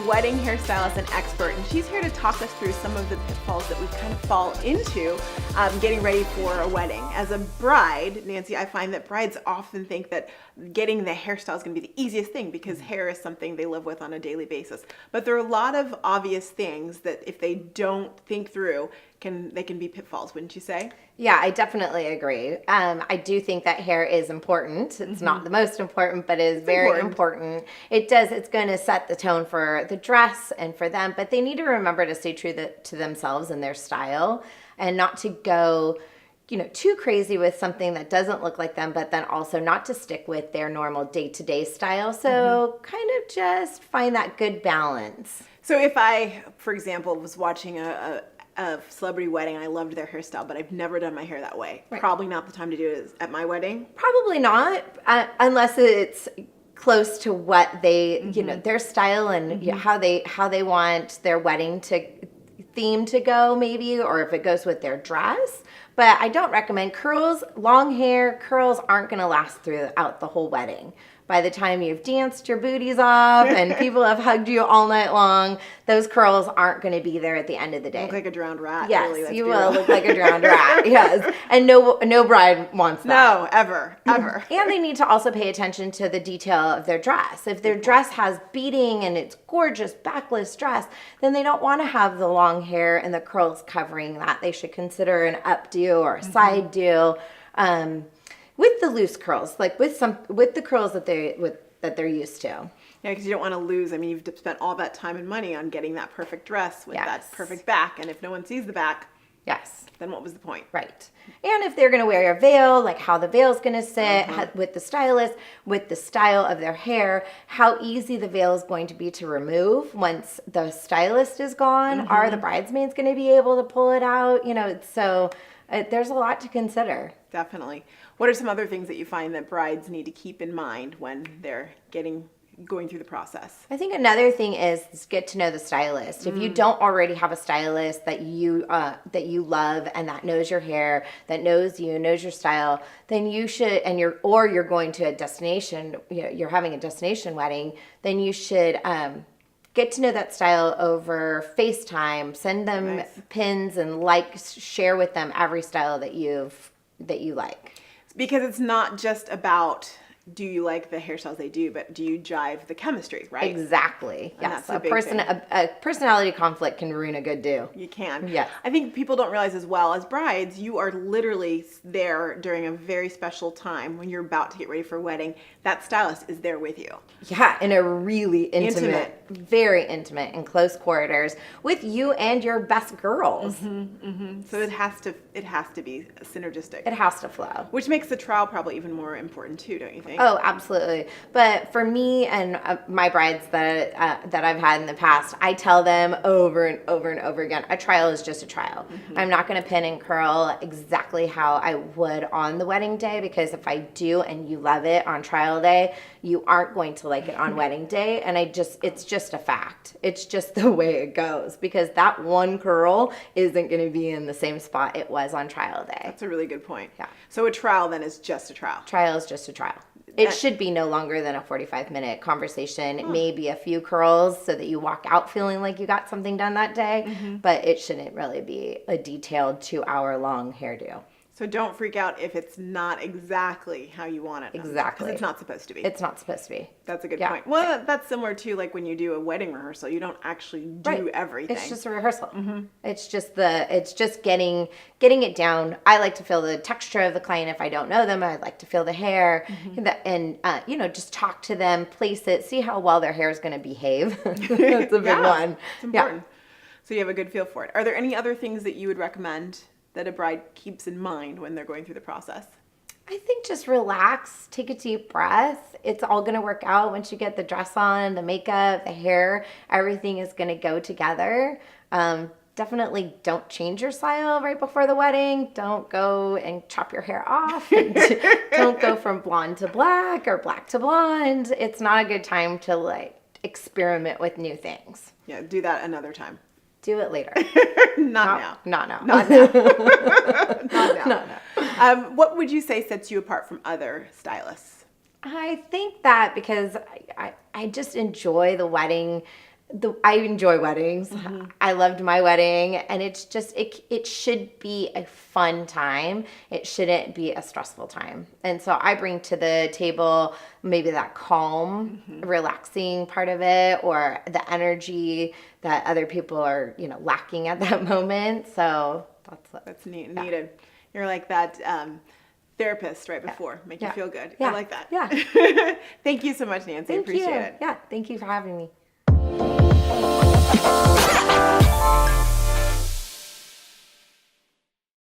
wedding hairstylist and expert, and she's here to talk us through some of the pitfalls that we kind of fall into getting ready for a wedding. As a bride, Nancy, I find that brides often think that getting the hairstyle is going to be the easiest thing because hair is something they live with on a daily basis. But there are a lot of obvious things that if they don't think through, they can be pitfalls, wouldn't you say? Yeah, I definitely agree. I do think that hair is important. It's not the most important, but it is very important. It's going to set the tone for the dress and for them, but they need to remember to stay true to themselves and their style and not to go, too crazy with something that doesn't look like them, but then also not to stick with their normal day-to-day style. So kind of just find that good balance. So if I, for example, was watching a celebrity wedding, I loved their hairstyle, but I've never done my hair that way. Right. Probably not the time to do it at my wedding. Probably not, unless it's close to what they, their style and how they want their wedding theme to go, maybe, or if it goes with their dress. But I don't recommend curls. Long hair, curls aren't going to last throughout the whole wedding. By the time you've danced your booties off and people have hugged you all night long, those curls aren't going to be there at the end of the day. Look like a drowned rat. Yes, really, you will look like a drowned rat. Yes, and no bride wants that. No, ever. And they need to also pay attention to the detail of their dress. If their dress has beading and it's gorgeous backless dress, then they don't want to have the long hair and the curls covering that. They should consider an updo or a side do. With the loose curls, like with the curls that they're used to. Yeah, because you don't want to lose. I mean, you've spent all that time and money on getting that perfect dress with that perfect back, and if no one sees the back, then what was the point? Right. And if they're going to wear a veil, like how the veil's going to sit with the stylist, with the style of their hair, how easy the veil is going to be to remove once the stylist is gone. Are the bridesmaids going to be able to pull it out? So there's a lot to consider. Definitely. What are some other things that you find that brides need to keep in mind when they're going through the process? I think another thing is get to know the stylist. If you don't already have a stylist that you love and that knows your hair, that knows you, knows your style, then you should, you're going to a destination, you're having a destination wedding, then you should get to know that style over FaceTime. Send them pins and share with them every style that you like. Because it's not just about do you like the hairstyles they do, but do you jive the chemistry, right? Exactly. Yes. A personality conflict can ruin a good do. You can. Yes. I think people don't realize as well, as brides, you are literally there during a very special time when you're about to get ready for a wedding. That stylist is there with you. Yeah, in a really intimate, very intimate and close quarters with you and your best girls. So it has to be synergistic. It has to flow. Which makes the trial probably even more important too, don't you think? Oh, absolutely. But for me and my brides that I've had in the past, I tell them over and over and over again, a trial is just a trial. I'm not going to pin and curl exactly how I would on the wedding day, because if I do and you love it on trial day, you aren't going to like it on wedding day. And it's just a fact. It's just the way it goes, because that one curl isn't going to be in the same spot it was on trial day. That's a really good point. Yeah. So a trial then is just a trial. Trial is just a trial. It should be no longer than a 45-minute conversation, maybe a few curls so that you walk out feeling like you got something done that day, but it shouldn't really be a detailed 2-hour-long hairdo. So don't freak out if it's not exactly how you want it. Exactly. Because it's not supposed to be. It's not supposed to be. That's a good point. Well, that's similar to like when you do a wedding rehearsal. You don't actually do everything. It's just a rehearsal. It's just getting it down. I like to feel the texture of the client if I don't know them. I like to feel the hair and just talk to them, place it, see how well their hair is going to behave. That's a big one. It's important. So you have a good feel for it. Are there any other things that you would recommend that a bride keeps in mind when they're going through the process? I think just relax, take a deep breath. It's all going to work out once you get the dress on, the makeup, the hair, everything is going to go together. Definitely don't change your style right before the wedding. Don't go and chop your hair off. Don't go from blonde to black or black to blonde. It's not a good time to experiment with new things. Yeah, do that another time. Do it later. Not now. Not now. Not now. Not now. What would you say sets you apart from other stylists? I think that because I just enjoy the wedding I enjoy weddings. I loved my wedding, and it's just it should be a fun time. It shouldn't be a stressful time. And so I bring to the table maybe that calm, relaxing part of it, or the energy that other people are, lacking at that moment. So that's needed. You're like that therapist right before, make you feel good. I like that. Yeah. Thank you so much, Nancy. Appreciate it. Yeah, thank you for having me.